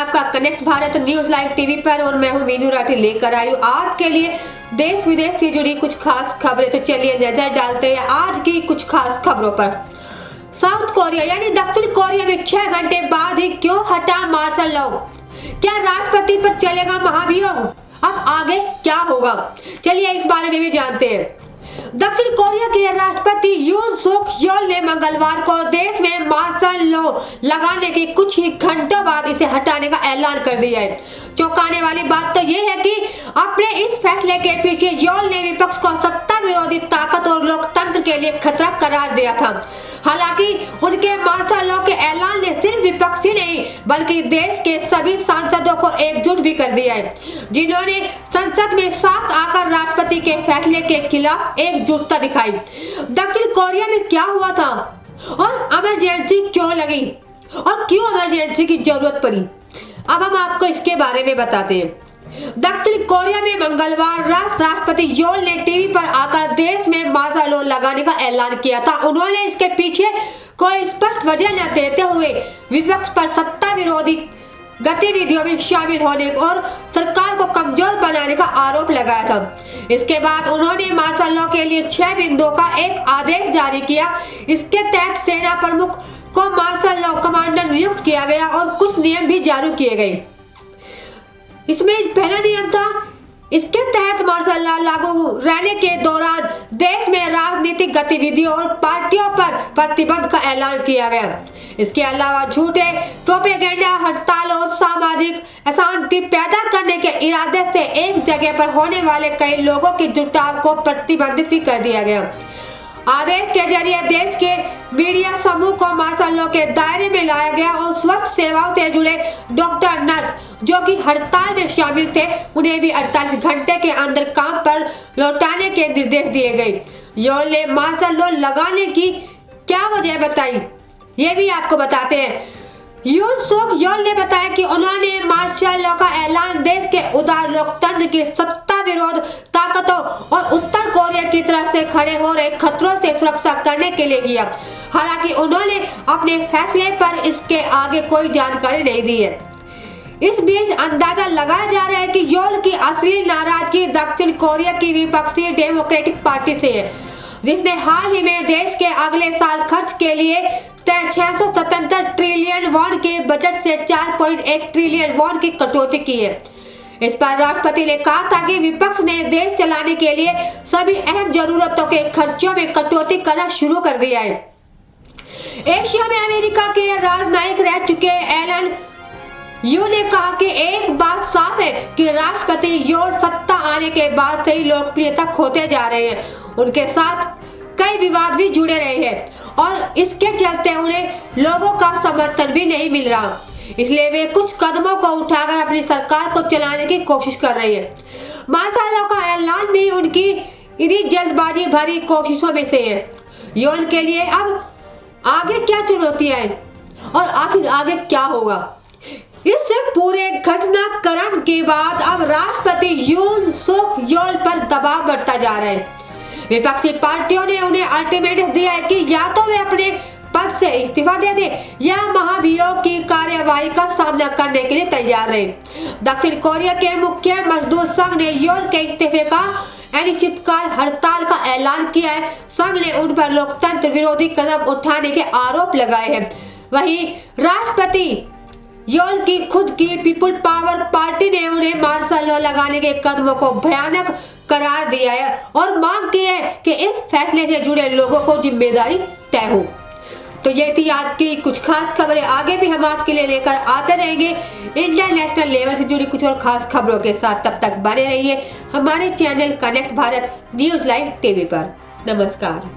आपका connect Bharat news live TV पर और मैं हूं मीनू राठी लेकर आई हूं आपके लिए देश विदेश से जुड़ी कुछ खास खबरें। तो चलिए नजर डालते हैं आज की कुछ खास खबरों पर। साउथ कोरिया यानी दक्षिण कोरिया में 6 घंटे बाद ही क्यों हटा मार्शल लॉ? क्या राष्ट्रपति पर चलेगा महाभियोग? अब आगे क्या होगा, चलिए इस बारे में भी जानते हैं। दक्षिण कोरिया के राष्ट्रपति यून सुक योल ने मंगलवार को देश में मार्शल लॉ लगाने के कुछ ही घंटों बाद इसे हटाने का ऐलान कर दिया है। चौंकाने वाली बात तो यह है कि अपने इस फैसले के पीछे योल ने विपक्ष को सत्ता विरोधी ताकत और लोकतंत्र के लिए खतरा करार दिया था। हालांकि उनके मार्शल लॉ के ऐलान ने सिर्फ विपक्ष ही नहीं बल्कि देश के सभी सांसदों को एकजुट भी कर दिया है, जिन्होंने संसद में साथ आकर राष्ट्रपति के फैसले के खिलाफ एकजुटता दिखाई। दक्षिण कोरिया में क्या हुआ था और इमरजेंसी क्यों लगी और क्यों इमरजेंसी की जरूरत पड़ी, अब हम आपको इसके बारे में बताते हैं। दक्षिण कोरिया में मंगलवार राष्ट्रपति योल ने टीवी पर आकर देश में मार्शल लॉ लगाने का ऐलान किया था। उन्होंने इसके पीछे कोई स्पष्ट वजह न देते हुए विपक्ष पर सत्ता विरोधी गतिविधियों में शामिल होने और सरकार को कमजोर बनाने का आरोप लगाया था। इसके बाद उन्होंने मार्शल लॉ के लिए 6 बिंदुओं का एक आदेश जारी किया। इसके तहत सेना प्रमुख को मार्शल लॉ कमांडर नियुक्त किया गया और कुछ नियम भी जारी किए गए। इसमें पहला नियम था, इसके तहत मार्शल लॉ लागू रहने के दौरान देश में राजनीतिक गतिविधियों और पार्टियों पर प्रतिबंध का ऐलान किया गया। इसके अलावा झूठे प्रोपेगेंडा, हड़ताल और सामाजिक अशांति पैदा करने के इरादे से एक जगह पर होने वाले कई लोगों के जुटाव को प्रतिबंधित भी कर दिया गया। आदेश के जरिए देश के मीडिया समूह को मार्शल लॉ के दायरे में लाया गया और स्वास्थ्य सेवाओं से जुड़े डॉक्टर, नर्स जो कि हड़ताल में शामिल थे, उन्हें भी 48 घंटे के अंदर काम पर लौटाने के निर्देश दिए गए। योल ने मार्शल लॉ लगाने की क्या वजह बताई, ये भी आपको बताते हैं। यून सुक योल ने बताया कि उन्होंने मार्शल लॉ का ऐलान देश के उदार लोकतंत्र की सत्ता विरोध ताकतों और उत्तर कोरिया की तरफ से खड़े हो रहे खतरों से सुरक्षा करने के लिए किया। हालांकि उन्होंने अपने फैसले पर इसके आगे कोई जानकारी नहीं दी है। इस बीच अंदाजा लगाया जा रहा है कि योल की असली नाराजगी दक्षिण कोरिया की विपक्षी डेमोक्रेटिक पार्टी से है, जिसने हाल ही में देश के अगले साल खर्च के लिए 677 ट्रिलियन वॉन के बजट से 4.1 ट्रिलियन वॉन की कटौती की है। इस पर राष्ट्रपति ने कहा था कि विपक्ष ने देश चलाने के लिए सभी अहम जरूरतों के खर्चों में कटौती करना शुरू कर दिया है। एशिया में अमेरिका के राजनयिक रह चुके एलन यू ने कहा कि एक बात साफ है कि राष्ट्रपति योल सत्ता आने के बाद से ही लोकप्रियता खोते जा रहे हैं। उनके साथ कई विवाद भी जुड़े रहे हैं और इसके चलते उन्हें लोगों का समर्थन भी नहीं मिल रहा, इसलिए वे कुछ कदमों को उठाकर अपनी सरकार को चलाने की कोशिश कर रही है। मार्शल लॉ का ऐलान भी उनकी इन्हीं जल्दबाजी भरी कोशिशों में से है। योल के लिए अब आगे क्या चुनौतियां हैं और आखिर आगे क्या होगा, इस पूरे घटनाक्रम के बाद अब राष्ट्रपति यून सुक योल पर दबाव बढ़ता जा रहा है। विपक्षी पार्टियों ने उन्हें अल्टीमेटम दिया है कि या तो वे अपने पद से इस्तीफा दे दें या महाभियोग की कार्यवाही का सामना करने के लिए तैयार रहे। दक्षिण कोरिया के मुख्य मजदूर संघ ने योल के इस्तीफे का अनिश्चितकाल हड़ताल का ऐलान किया है। संघ ने उन पर लोकतंत्र विरोधी कदम उठाने के आरोप लगाए हैं। वहीं राष्ट्रपति योल की खुद की पीपुल पावर पार्टी ने उन्हें मार्शल लॉ लगाने के कदमों को भयानक करार दिया है और मांग की है कि इस फैसले से जुड़े लोगों को जिम्मेदारी तय हो। तो ये थी आज की कुछ खास खबरें, आगे भी हम आपके लिए लेकर आते रहेंगे इंटरनेशनल लेवल से जुड़ी कुछ और खास खबरों के साथ। तब तक बने रहिए हमारे channel connect Bharat news live TV पर। नमस्कार।